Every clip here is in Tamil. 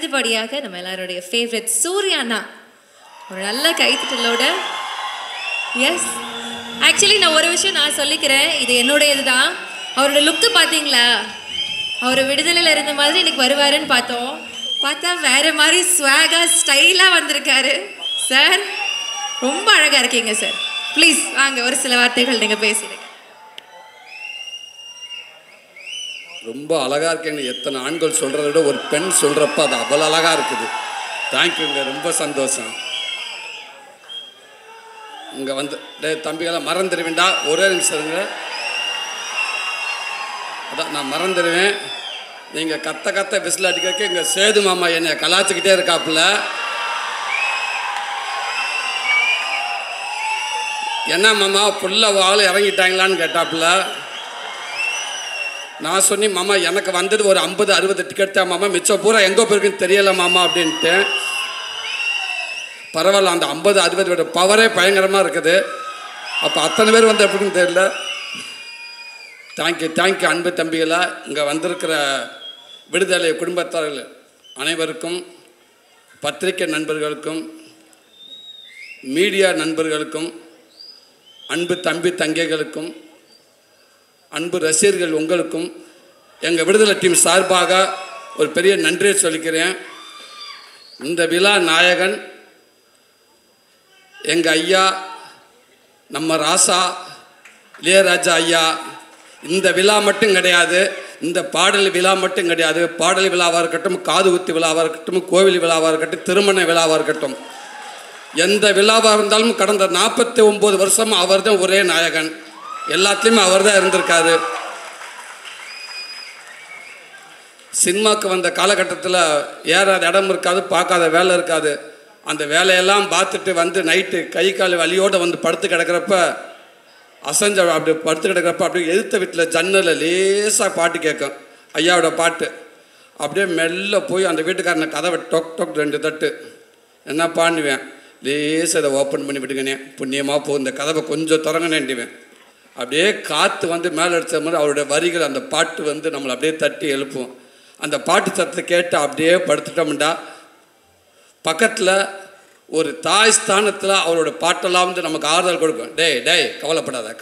அடுத்தபடியாக நம்ம எல்லாருடைய ஃபேவரட் சூர்யா அண்ணா ஒரு நல்ல கைத்தட்டலோட. எஸ், ஆக்சுவலி நான் ஒரு விஷயம் நான் சொல்லிக்கிறேன், இது என்னுடையது தான். அவரோட லுக்கு பார்த்தீங்களா? அவர் விடுதலையில் இருந்த மாதிரி இன்னைக்கு வருவாருன்னு பார்த்தோம். பார்த்தா வேற மாதிரி ஸ்வாகா ஸ்டைலாக வந்திருக்காரு சார். ரொம்ப அழகாக இருக்கீங்க சார். ப்ளீஸ் வாங்க, ஒரு சில வார்த்தைகள் நீங்கள் பேசிடுங்க. ரொம்ப அழகாக இருக்கேங்க. எத்தனை ஆண்கள் சொல்கிறத விட ஒரு பெண் சொல்கிறப்ப அது அவ்வளோ அழகாக இருக்குது. தேங்க்யூங்க, ரொம்ப சந்தோஷம். இங்கே வந்து தம்பிகளாம் மறந்துடுவேன்டா, ஒரே நிமிஷம் இருங்க. அதான் நான் மறந்துடுவேன். நீங்கள் கத்த விசில் அடிக்க இங்கே சேது மாமா என்னை கலாச்சிக்கிட்டே இருக்காப்புல. என்ன மாமா புள்ள ஆள் இறங்கிட்டாங்களான்னு கேட்டாப்புல. நான் சொன்னேன், மாமா எனக்கு வந்தது ஒரு 50-60 டிக்கெட் தான் மாமா, மிச்சம் பூரா எங்கே போயிருக்குன்னு தெரியல மாமா அப்படின்ட்டு. பரவாயில்ல, அந்த 50-60 பவரே பயங்கரமாக இருக்குது. அப்போ அத்தனை பேர் வந்து எப்படின்னு தெரியல. தேங்க்யூ அன்பு தம்பிகளா. இங்கே வந்திருக்கிற விடுதலை குடும்பத்தார்கள் அனைவருக்கும், பத்திரிகை நண்பர்களுக்கும், மீடியா நண்பர்களுக்கும், அன்பு தம்பி தங்கைகளுக்கும், அன்பு ரசிகர்கள் உங்களுக்கும் எங்கள் விடுதலை டீம் சார்பாக ஒரு பெரிய நன்றியை சொல்லிக்கிறேன். இந்த விழா நாயகன் எங்கள் ஐயா, நம்ம ராசா இளையராஜா ஐயா. இந்த விழா மட்டும் கிடையாது, இந்த பாடல் விழா மட்டும் கிடையாது. பாடல் விழாவாக இருக்கட்டும், காது குத்து விழாவாக இருக்கட்டும், கோவில் விழாவாக இருக்கட்டும், திருமண விழாவாக இருக்கட்டும், எந்த விழாவாக இருந்தாலும் கடந்த 49 வருஷம் அவர் தான் ஒரே நாயகன். எல்லாத்துலேயுமே அவர் தான் இருந்திருக்காரு. சினிமாவுக்கு வந்த காலகட்டத்தில் ஏறாத இடம் இருக்காது, பார்க்காத வேலை இருக்காது. அந்த வேலையெல்லாம் பார்த்துட்டு வந்து நைட்டு கை கால் வலியோடு வந்து படுத்து கிடக்கிறப்ப, அசஞ்ச அப்படி படுத்து கிடக்கிறப்ப அப்படியே எதிர்த்த வீட்டில் ஜன்னலில் லேசாக பாட்டு கேட்கும், ஐயாவோட பாட்டு. அப்படியே மெல்ல போய் அந்த வீட்டுக்காரனை கதவை டொக் டொக் 2 தட்டு என்ன பண்ணுவேன், லேசாக அதை ஓப்பன் பண்ணி விட்டுங்கண்ணே, புண்ணியமாக போ, இந்த கதவை கொஞ்சம் திறங்கண்ணேன்டுவேன். அப்படியே காற்று வந்து மேலே அடித்த மாதிரி அவருடைய வரிகள், அந்த பாட்டு வந்து நம்மளை அப்படியே தட்டி எழுப்பும். அந்த பாட்டு சத்தத்தை கேட்டு அப்படியே படுத்துட்டோம்டா, பக்கத்தில் ஒரு தாய் ஸ்தானத்தில் அவரோட பாட்டெல்லாம் வந்து நமக்கு ஆறுதல் கொடுக்கும். டேய்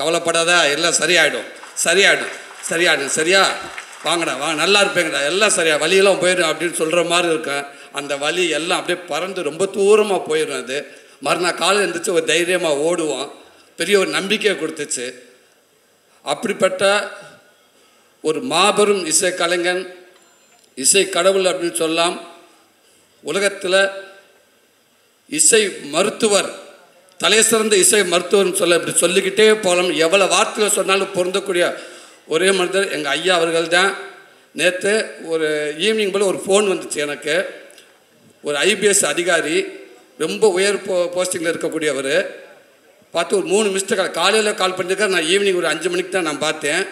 கவலைப்படாத, எல்லாம் சரியாயிடும் சரியா, வாங்கடா வாங்க, நல்லா இருப்பேங்கடா, எல்லாம் சரியா, வலியெல்லாம் போயிடும் அப்படின்னு சொல்கிற மாதிரி இருக்கும். அந்த வலி எல்லாம் அப்படியே பறந்து ரொம்ப தூரமாக போயிடும். அது மறுநாள் காலையில் இருந்துச்சு ஒரு தைரியமாக ஓடுவோம். பெரிய ஒரு நம்பிக்கையை கொடுத்துச்சு. அப்படிப்பட்ட ஒரு மாபெரும் இசை கலைஞன், இசை கடவுள் அப்படின்னு சொல்லலாம். உலகத்தில் இசை மருத்துவர், தலை சிறந்த இசை மருத்துவர்னு சொல்ல இப்படி சொல்லிக்கிட்டே போகலாம். எவ்வளோ வார்த்தைகள் சொன்னாலும் பொருந்தக்கூடிய ஒரே மனிதர் எங்கள் ஐயா அவர்கள் தான். நேற்று ஒரு ஈவினிங் போல் ஒரு ஃபோன் வந்துச்சு எனக்கு. ஒரு IPS அதிகாரி, ரொம்ப உயர் போஸ்டிங்கில் இருக்கக்கூடியவர். பார்த்து ஒரு 3 மிஸ்டு காலையில் கால் பண்ணியிருக்காரு. நான் ஈவினிங் ஒரு 5 மணிக்கு தான் நான் பார்த்தேன்.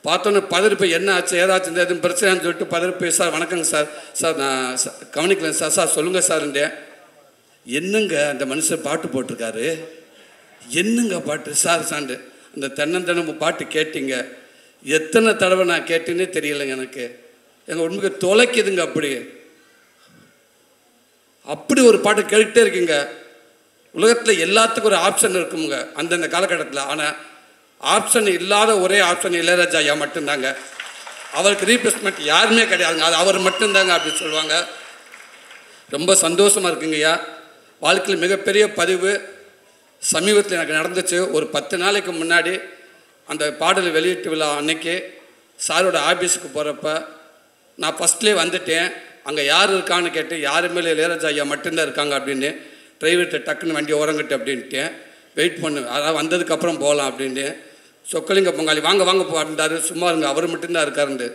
பார்த்தோன்னே பதறிப்பை, என்ன ஆச்சு ஏதாச்சும் எதுவும் பிரச்சனைன்னு சொல்லிட்டு பதறிப்பை, சார் வணக்கங்க சார் நான் கவனிக்கலங்க சார் சொல்லுங்கள் சார்ன்றேன். என்னங்க அந்த மனுஷன் பாட்டு போட்டிருக்காரு, என்னங்க பாட்டு சாண்டு, அந்த தென்னந்தனம் பாட்டு கேட்டீங்க, எத்தனை தடவை நான் கேட்டேன்னே தெரியலைங்க எனக்கு. எங்கள் உண்மைக்கு தொலைக்குதுங்க. அப்படி ஒரு பாட்டு கேட்டுகிட்டே இருக்குங்க. உலகத்தில் எல்லாத்துக்கும் ஒரு ஆப்ஷன் இருக்குங்க அந்தந்த காலகட்டத்தில். ஆனால் ஆப்ஷன் இல்லாத ஒரே ஆப்ஷன் இளையராஜா ஐயா மட்டும்தாங்க. அவருக்கு ரீப்ளேஸ்மெண்ட் யாருமே கிடையாதுங்க, அது அவர் மட்டும்தாங்க அப்படின்னு சொல்லுவாங்க. ரொம்ப சந்தோஷமாக இருக்குங்க ஐயா. வாழ்க்கையில் மிகப்பெரிய பதிவு சமீபத்தில் எனக்கு நடந்துச்சு. ஒரு 10 நாளைக்கு முன்னாடி அந்த பாடல் வெளியீட்டு விழா அன்னைக்கு சாரோட ஆஃபீஸுக்கு போகிறப்ப நான் ஃபஸ்ட்லேயே வந்துட்டேன். அங்கே யார் இருக்கான்னு கேட்டு, யாருமே இளையராஜா ஐயா மட்டும்தான் இருக்காங்க அப்படின்னு. டிரைவர்கிட்ட டக்குன்னு வண்டி ஓரங்கிட்டு அப்படின்ட்டேன். வெயிட் பண்ணு, அதாவது வந்ததுக்கப்புறம் போகலாம் அப்படின்னு. சொக்கலிங்க பொங்காளி வாங்க போ அப்படின்றாரு. சும்மா இருங்க, அவர் மட்டும்தான் இருக்காருண்டு.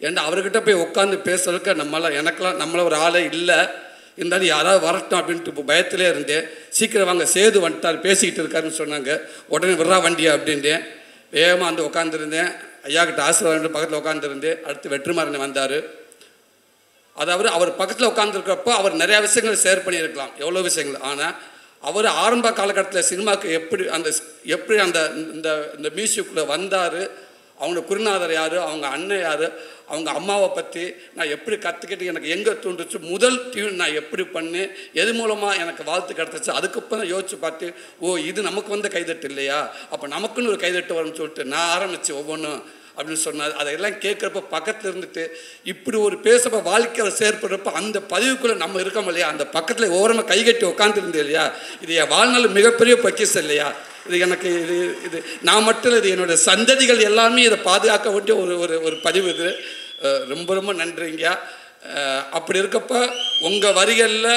ஏன்னா அவர்கிட்ட போய் உட்காந்து பேசுறதுக்கு எனக்கெல்லாம் நம்மளை ஒரு ஆளே இல்லை. இருந்தாலும் யாராவது வரட்டும் அப்படின்ட்டு இப்போ பயத்திலே இருந்தேன். சீக்கிரம் வாங்க, சேது வந்துட்டார், பேசிக்கிட்டு இருக்காருன்னு சொன்னாங்க. உடனே விட்றா வண்டியா அப்படின்ட்டேன். வேகமாக வந்து உட்காந்துருந்தேன். ஐயா கிட்ட ஆசீர்வாதம் பக்கத்தில் உட்காந்துருந்தேன். அடுத்து வெற்றிமாறன் வந்தார். அதாவது அவர் பக்கத்தில் உட்காந்துருக்கிறப்போ அவர் நிறையா விஷயங்கள் ஷேர் பண்ணியிருக்கலாம், எவ்வளோ விஷயங்கள். ஆனால் அவர் ஆரம்ப காலகட்டத்தில் சினிமாவுக்கு எப்படி அந்த இந்த மியூசிக்குள்ளே வந்தார், அவங்க குருநாதர் யார், அவங்க அண்ணன் யார், அவங்க அம்மாவை பற்றி நான் எப்படி கற்றுக்கிட்டு எனக்கு எங்கே தூண்டுச்சு, முதல் டியூன் நான் எப்படி பண்ணேன், எது மூலமாக எனக்கு வாழ்த்து கிடச்சிச்சு, அதுக்கப்புறம் யோசிச்சு பார்த்து இது நமக்கு வந்த கைதட்டு இல்லையா, அப்போ நமக்குன்னு ஒரு கைதட்டு வரும்னு சொல்லிட்டு நான் ஆரம்பித்தேன் ஒவ்வொன்றும் அப்படின்னு சொன்னார். அதையெல்லாம் கேட்குறப்ப பக்கத்தில் இருந்துட்டு இப்படி ஒரு பேசப்போ வாழ்க்கையில் செயற்படுறப்ப அந்த பதிவுக்குள்ளே நம்ம இருக்கோம் இல்லையா, அந்த பக்கத்தில் ஓரமாக கைகட்டி உட்காந்துருந்தேன் இல்லையா, இது என் வாழ்நாள் மிகப்பெரிய பொக்கிஷம் இல்லையா. இது எனக்கு இது நான் மட்டும் இது என்னோடய சந்ததிகள் எல்லாமே இதை பாதுகாக்க வேண்டிய ஒரு பதிவு. இது ரொம்ப ரொம்ப நன்றிங்க. அப்படி இருக்கப்ப உங்கள் வரிகளில்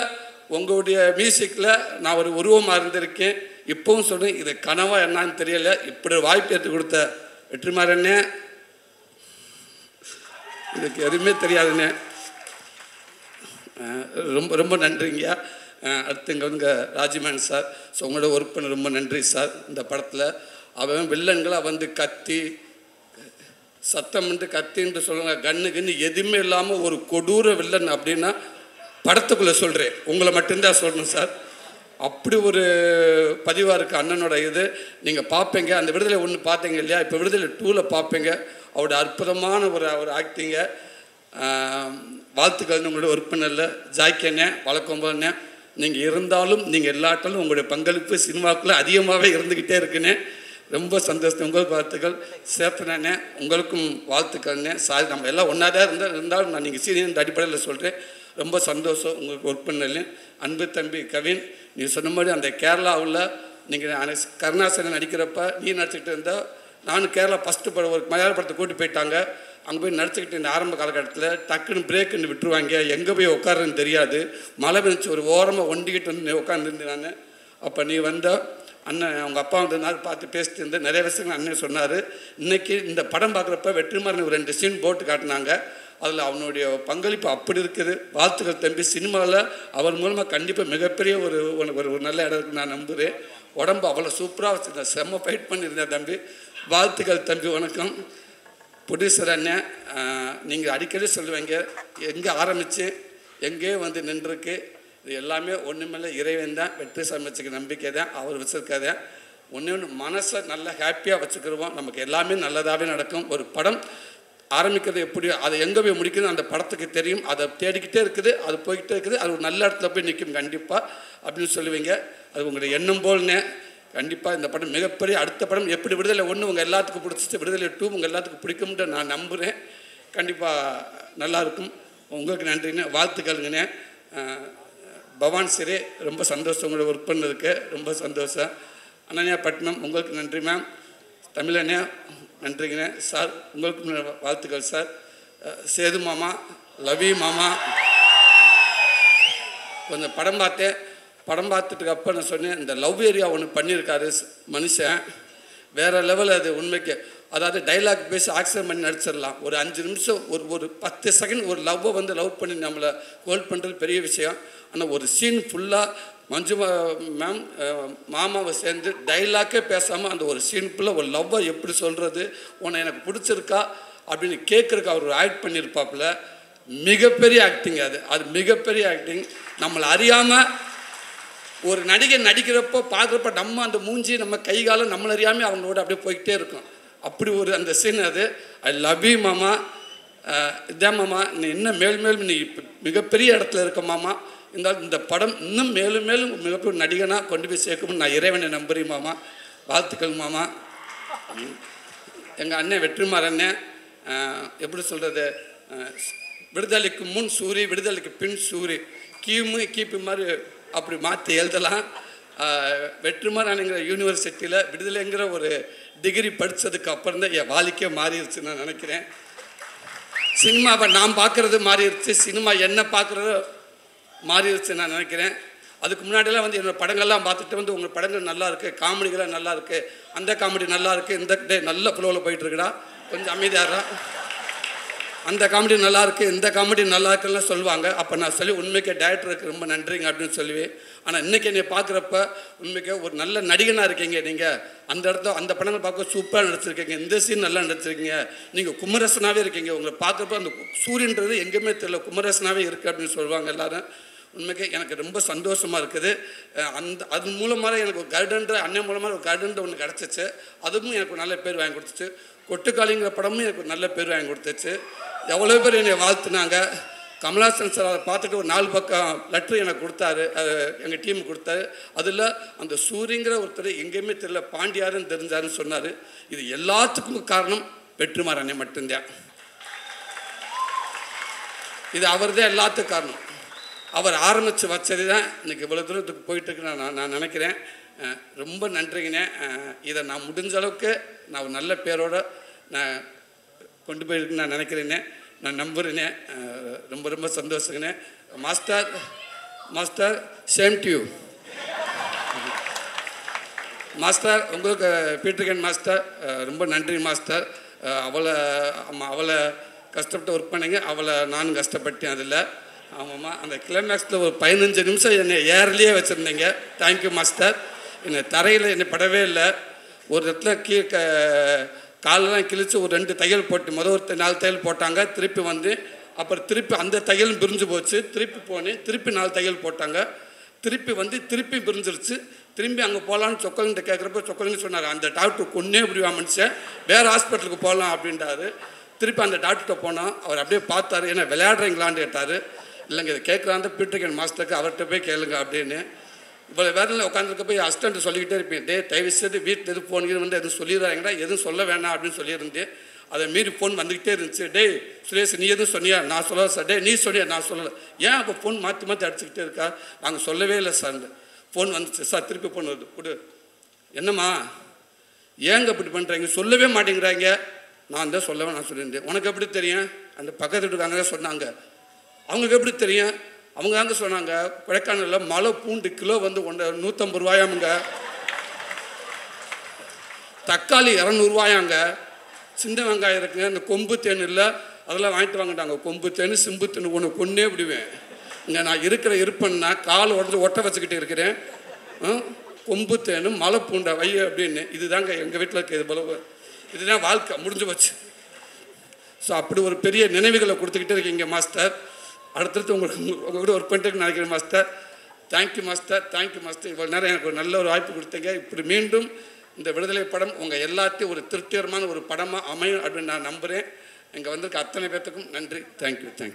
உங்களுடைய மியூசிக்கில் நான் ஒரு உருவமாக இருந்திருக்கேன். இப்போவும் சொல்கிறேன், இது கனவா என்னான்னு தெரியலை. இப்படி வாய்ப்பு ஏற்று கொடுத்த வெற்றிமாறண்ணே, இதுக்கு எதுவுமே தெரியாதுண்ணே, ரொம்ப ரொம்ப நன்றிங்க. அடுத்து இங்கே வந்து ராஜ்மேன் சார், ஸோ உங்களோட ஒர்க் பண்ண ரொம்ப நன்றி சார். இந்த படத்தில் அவன் வில்லன்களை வந்து கத்தி சத்தம்ன்ட்டு கத்தின்ட்டு சொல்லுவாங்க, கண்ணு எதுவுமே இல்லாமல் ஒரு கொடூர வில்லன் அப்படின்னா படத்துக்குள்ளே சொல்கிறேன், உங்களை மட்டும்தான் சொல்லணும் சார். அப்படி ஒரு பதிவாக இருக்குது அண்ணனோட இது. நீங்கள் பார்ப்பீங்க, அந்த விடுதலை 1 பார்த்தீங்க இல்லையா, இப்போ விடுதலை 2ல் பார்ப்பீங்க. அவரோட அற்புதமான ஒரு ஆக்டிங்க. வாழ்த்துக்கள் உங்களோட ஒர்க் பண்ணல ஜாய்க்கண்ணே, வழக்கம்போண்ணே. நீங்கள் இருந்தாலும் நீங்கள் எல்லாட்டாலும் உங்களுடைய பங்களிப்பு சினிமாக்குள்ளே அதிகமாகவே இருந்துக்கிட்டே இருக்குண்ணே. ரொம்ப சந்தோஷம். உங்களுக்கு வாழ்த்துக்கள். சேர்த்தனே உங்களுக்கும் வாழ்த்துக்கள்ண்ணே. சாரி, நம்ம எல்லாம் ஒன்றா தான் இருந்தாலும் நான் நீங்கள் சீனியர் அடிப்படையில் சொல்கிறேன். ரொம்ப சந்தோஷம் உங்களுக்கு ஒர்க் பண்ணல. அன்பு தம்பி கவின், நீ சொன்ன மாதிரி அந்த கேரளாவில் நீங்கள் கருணாசனை நடிக்கிறப்ப நீ நடிச்சுக்கிட்டு இருந்தால், நானும் கேரளா ஃபஸ்ட்டு படம் ஒரு மலையாள படத்தை கூட்டி போயிட்டாங்க. அங்கே போய் நடிச்சுக்கிட்டு இந்த ஆரம்ப காலகட்டத்தில் டக்குன்னு பிரேக்குன்னு விட்டுருவாங்க, எங்கே போய் உட்காருன்னு தெரியாது. மழை பெஞ்சு ஒரு ஓரமாக ஒண்டிக்கிட்டு வந்து உட்காந்துருந்து நான். அப்போ நீ வந்த அண்ணன் அவங்க அப்பா வந்ததுனால பார்த்து பேசிட்டு இருந்தேன். நிறைய விஷயங்கள் அண்ணன் சொன்னார். இன்றைக்கி இந்த படம் பார்க்குறப்ப வெற்றிமாறன் ஒரு 2 சீன் போட்டு காட்டினாங்க. அதில் அவனுடைய பங்களிப்பு அப்படி இருக்குது. வாழ்த்துக்கள் தம்பி. சினிமாவில் அவர் மூலமாக கண்டிப்பாக மிகப்பெரிய ஒரு நல்ல இடம் இருக்குன்னு நான் நம்புகிறேன். உடம்பு அவ்வளோ சூப்பராக வச்சுருந்தேன், செம்ம ஃபைட் பண்ணியிருந்தேன் தம்பி. வாழ்த்துக்கள் தம்பி. வணக்கம். ப்ரொடியூசர் அண்ணன், நீங்கள் அடிக்கடி சொல்லுவீங்க எங்கே ஆரம்பித்து எங்கே வந்து நின்றுருக்கு, இது எல்லாமே ஒன்றுமில்லை இறைவன் தான். வெற்றி சமைச்சுக்க நம்பிக்கை தான், அவர் வச்சுருக்காதே. ஒன்று மனசை நல்லா ஹாப்பியாக வச்சுக்கிடுவோம், நமக்கு எல்லாமே நல்லதாகவே நடக்கும். ஒரு படம் ஆரம்பிக்கிறது எப்படியோ அதை எங்கே போய் முடிக்கணும் அந்த படத்துக்கு தெரியும். அதை தேடிக்கிட்டே இருக்குது, அது போய்கிட்டே இருக்குது, அது ஒரு நல்ல இடத்துல போய் நிற்கும் கண்டிப்பாக அப்படின்னு சொல்லுவீங்க. அது உங்களுடைய எண்ணம் போல்னே. கண்டிப்பாக இந்த படம் மிகப்பெரிய அடுத்த படம் எப்படி விடுதலை 1 உங்கள் எல்லாத்துக்கும் பிடிச்சிட்டு விடுதலை 2 உங்கள் எல்லாத்துக்கும் பிடிக்கும்ட்டு நான் நம்புகிறேன். கண்டிப்பாக நல்லாயிருக்கும். உங்களுக்கு நன்றிங்க, வாழ்த்துக்கள்ங்கண்ணே. பவான் சிறே, ரொம்ப சந்தோஷம் உங்களை ஒர்க் பண்ணதுக்கு, ரொம்ப சந்தோஷம். அனன்யா பட்னம், உங்களுக்கு நன்றி மேம். தமிழண்ணே நன்றிங்கண்ணே. சார் உங்களுக்கு வாழ்த்துக்கள் சார். சேது மாமா, லவி மாமா, கொஞ்சம் படம் பார்த்தேன். படம் பார்த்துட்டு அப்போ நான் சொன்னேன், இந்த லவ் ஏரியா ஒன்று பண்ணியிருக்காரு மனுஷன், வேறு லெவல். அது உண்மைக்கு அதாவது டைலாக் பேசி ஆக்சன் பண்ணி நடிச்சிடலாம். ஒரு 5 நிமிஷம் ஒரு 10 செகண்ட் ஒரு லவ்வை வந்து லவ் பண்ணி நம்மளை ஹோல்ட் பண்ணுறது பெரிய விஷயம். ஆனால் ஒரு சீன் ஃபுல்லாக மஞ்சு மேம் மாமாவை சேர்ந்து டைலாக்கே பேசாமல் அந்த ஒரு சீன் ஃபுல்லாக ஒரு லவ்வை எப்படி சொல்கிறது, உன்னை எனக்கு பிடிச்சிருக்கா அப்படின்னு கேட்குறக்கு அவர் ஆக்ட் பண்ணியிருப்பாப்புல. மிகப்பெரிய ஆக்டிங். அது மிகப்பெரிய ஆக்டிங். நம்மளை அறியாமல் ஒரு நடிகை நடிக்கிறப்போ பார்க்குறப்ப நம்ம அந்த மூஞ்சி நம்ம கை காலம் நம்மள அறியாமல் அவங்களோட அப்படியே போய்கிட்டே இருக்கும். அப்படி ஒரு அந்த சீன் அது. ஐ லவ் யூ மாமா. இதான் மாமா, நீ இன்னும் மேலும் நீ மிகப்பெரிய இடத்துல இருக்க மாமா. இருந்தாலும் இந்த படம் இன்னும் மேலும் மிகப்பெரிய நடிகனாக கொண்டு போய் சேர்க்கணும்னு நான் இறைவனை நம்புறேன் மாமா. வாழ்த்துக்கள் மாமா. எங்கள் அண்ணன் வெற்றிமாறண்ணே, எப்படி சொல்கிறது, விடுதலைக்கு முன் சூரி, விடுதலைக்கு பின் சூரி, கீப்பு மாதிரி அப்படி மாற்றி எழுதலாம். வெற்றிமாறன்ங்கிற யூனிவர்சிட்டியில் விடுதலைங்கிற ஒரு டிகிரி படித்ததுக்கு அப்புறம் தான் என் வாழ்க்கையே மாறிடுச்சு நான் நினைக்கிறேன். சினிமாவை நான் பார்க்குறது மாறிடுச்சு, சினிமா என்ன பார்க்குறது மாறிடுச்சு நான் நினைக்கிறேன். அதுக்கு முன்னாடியெல்லாம் வந்து என்னோடய படங்கள்லாம் பார்த்துட்டு வந்து உங்கள் படங்கள் நல்லா இருக்குது, காமெடிகள்லாம் நல்லா இருக்குது, அந்த காமெடி நல்லா இருக்குது, இந்த டே நல்ல ஃப்ளோவில் போயிட்டுருக்குடா, கொஞ்சம் அமைதியாகிறா, அந்த காமெடி நல்லாயிருக்கு, இந்த காமெடி நல்லா இருக்குன்னு சொல்லுவாங்க. அப்போ நான் சொல்லி உண்மைக்கே டேரக்டருக்கு ரொம்ப நன்றிங்க அப்படின்னு சொல்லுவேன். ஆனால் இன்றைக்கி என்னை பார்க்குறப்ப உண்மைக்கே ஒரு நல்ல நடிகனாக இருக்கீங்க நீங்கள். அந்த இடத்துல அந்த படங்கள் பார்க்க சூப்பராக நடிச்சிருக்கீங்க, இந்த சீன் நல்லா நடிச்சிருக்கீங்க, நீங்கள் குமரசனாகவே இருக்கீங்க. உங்களை பார்க்குறப்ப அந்த சூரியன்றது எங்கேயுமே தெரியல, குமரசனாகவே இருக்குது அப்படின்னு சொல்லுவாங்க எல்லோரும். உண்மைக்கே எனக்கு ரொம்ப சந்தோஷமாக இருக்குது. அது மூலமாக எனக்கு ஒரு கைடன்ற அண்ணன் மூலமாக ஒரு கைடன்ற ஒன்று கிடச்சிச்சு. அதுவும் எனக்கு நல்ல பேர் வாங்கி கொடுத்துச்சு. கொட்டுக்காளிங்கிற படமும் எனக்கு ஒரு நல்ல பேர் வாங்கி கொடுத்துச்சு. எவ்வளோ பேர் என்னை வாழ்த்துனாங்க. கமல்ஹாசன் சார் அதை பார்த்துட்டு ஒரு 4 பக்கம் லெட்ரு எனக்கு கொடுத்தாரு, எங்கள் டீம் கொடுத்தாரு. அதில் அந்த சூரியங்கிற ஒருத்தர் எங்கேயுமே தெரியல, பாண்டியாருன்னு தெரிஞ்சாருன்னு சொன்னார். இது எல்லாத்துக்கும் காரணம் வெற்றிமாறன் அண்ணன் மட்டும்தான். இது அவர் தான் எல்லாத்துக்கும் காரணம். அவர் ஆரம்பித்து வச்சது தான் இன்றைக்கி இவ்வளோ தூரத்துக்கு போயிட்டுருக்கு நான் நினைக்கிறேன். ரொம்ப நன்றிங்கண்ணே. இதை நான் முடிஞ்ச அளவுக்கு நான் ஒரு நல்ல பேரோடு நான் கொண்டு போயிருக்குன்னு நான் நினைக்கிறேன்னே, நான் நம்புகிறேனே. ரொம்ப ரொம்ப சந்தோஷங்கண்ணே. Master same to you master. உங்களுக்கு பீட்டர்கன் மாஸ்டர் ரொம்ப நன்றி மாஸ்டர். அவளை கஷ்டப்பட்டு ஒர்க் பண்ணிங்க, அவளை நானும் கஷ்டப்பட்டேன். அதில் ஆமாம்மா, அந்த கிளைமேக்ஸில் ஒரு 15 நிமிஷம் என்னை ஏர்லேயே வச்சுருந்தீங்க. Thank you master. என்னை தரையில் என்னை படவே இல்லை. ஒரு இடத்துல காலெல்லாம் கிழித்து ஒரு 2 தையல் போட்டு ஒரு 4 தையல் போட்டாங்க. திருப்பி வந்து அப்புறம் திருப்பி அந்த தையலும் பிரிஞ்சு போச்சு. திருப்பி போனேன், திருப்பி 4 தையல் போட்டாங்க. திருப்பி வந்து திருப்பி பிரிஞ்சிருச்சு. திரும்பி அங்கே போகலான்னு சொக்கலிங்கிட்ட கேட்குறப்ப சொக்கலிங்க சொன்னார், அந்த டாக்டர் கொன்னே இப்படி மனுஷன், வேறு ஹாஸ்பிட்டலுக்கு போகலாம் அப்படின்ட்டாரு. திருப்பி அந்த டாக்டர்கிட்ட போனால் அவர் அப்படியே பார்த்தாரு, ஏன்னா விளையாடுறீங்களான்னு கேட்டார். இல்லைங்க இதை கேட்குறாந்த பீட்டர்கன் மாஸ்டருக்கு அவர்கிட்ட போய் கேளுங்க அப்படின்னு. இவ்வளோ வேலையில் உட்காந்துருக்க போய் அசிஸ்டன்ட் சொல்லிக்கிட்டே இருப்பேன், தயவு செய்து வீட்டில் எது ஃபோன் வந்து எதுவும் சொல்லிடுறாங்கடா, எதுவும் சொல்ல வேணாம் அப்படின்னு சொல்லியிருந்தேன். அதை மீறி ஃபோன் வந்துக்கிட்டே இருந்துச்சு. சுரேஷ் நீ எதுவும் சொன்னியா? நான் சொல்லலை சார். நீ சொன்னியா? நான் சொல்லலை. ஏன் அப்போ ஃபோன் மாற்றி அடிச்சுக்கிட்டே இருக்கா? நாங்கள் சொல்லவே இல்லை சார். ஃபோன் வந்துச்சு சார், திருப்பி ஃபோன் வருது, கொடு. என்னம்மா ஏங்க இப்படி பண்ணுறாங்க, சொல்லவே மாட்டேங்கிறாங்க. நான் தான் சொல்லவே நான் சொல்லியிருந்தேன். உனக்கு எப்படி தெரியும்? அந்த பக்கத்து வீட்டுக்காரங்க தான் சொன்னாங்க. அவங்களுக்கு எப்படி தெரியும்? அவங்க தாங்க சொன்னாங்க, கொடைக்கானலில் மலை பூண்டு கிலோ வந்து 150 ரூபாயாமுங்க, தக்காளி 200 ரூபாயாங்க, சின்ன வெங்காயம் இருக்குங்க, இந்த கொம்பு தேன் இல்லை அதெல்லாம் வாங்கிட்டு வாங்கிட்டாங்க. கொம்பு தேன் சிம்பு தேன் ஒன்று கொன்னே விடுவேன். இங்கே நான் இருக்கிற இருப்பேன்னா கால் உடஞ்சி ஒட்ட வச்சுக்கிட்டு இருக்கிறேன். கொம்பு தேன் மலை பூண்டை வை அப்படின்னு. இதுதாங்க எங்கள் வீட்டில் இருக்க இது போல. இதுதான் வாழ்க்கை, முடிஞ்சு போச்சு. ஸோ அப்படி ஒரு பெரிய நினைவுகளை கொடுத்துக்கிட்டே இருக்கீங்க மாஸ்டர். அடுத்தடுத்து உங்கள் கூட ஒர்க் பண்ணிட்டு நினைக்கிறேன் master. Thank you master, thank you master. இவ்வளோ நேரம் எனக்கு ஒரு நல்ல ஒரு வாய்ப்பு கொடுத்தீங்க. இப்படி மீண்டும் இந்த விடுதலை படம் உங்கள் எல்லாத்தையும் ஒரு திருப்திகரமான ஒரு படமாக அமையும் அப்படின்னு நான் நம்புகிறேன். இங்கே வந்திருக்க அத்தனை பேர்த்துக்கும் நன்றி. தேங்க்யூ.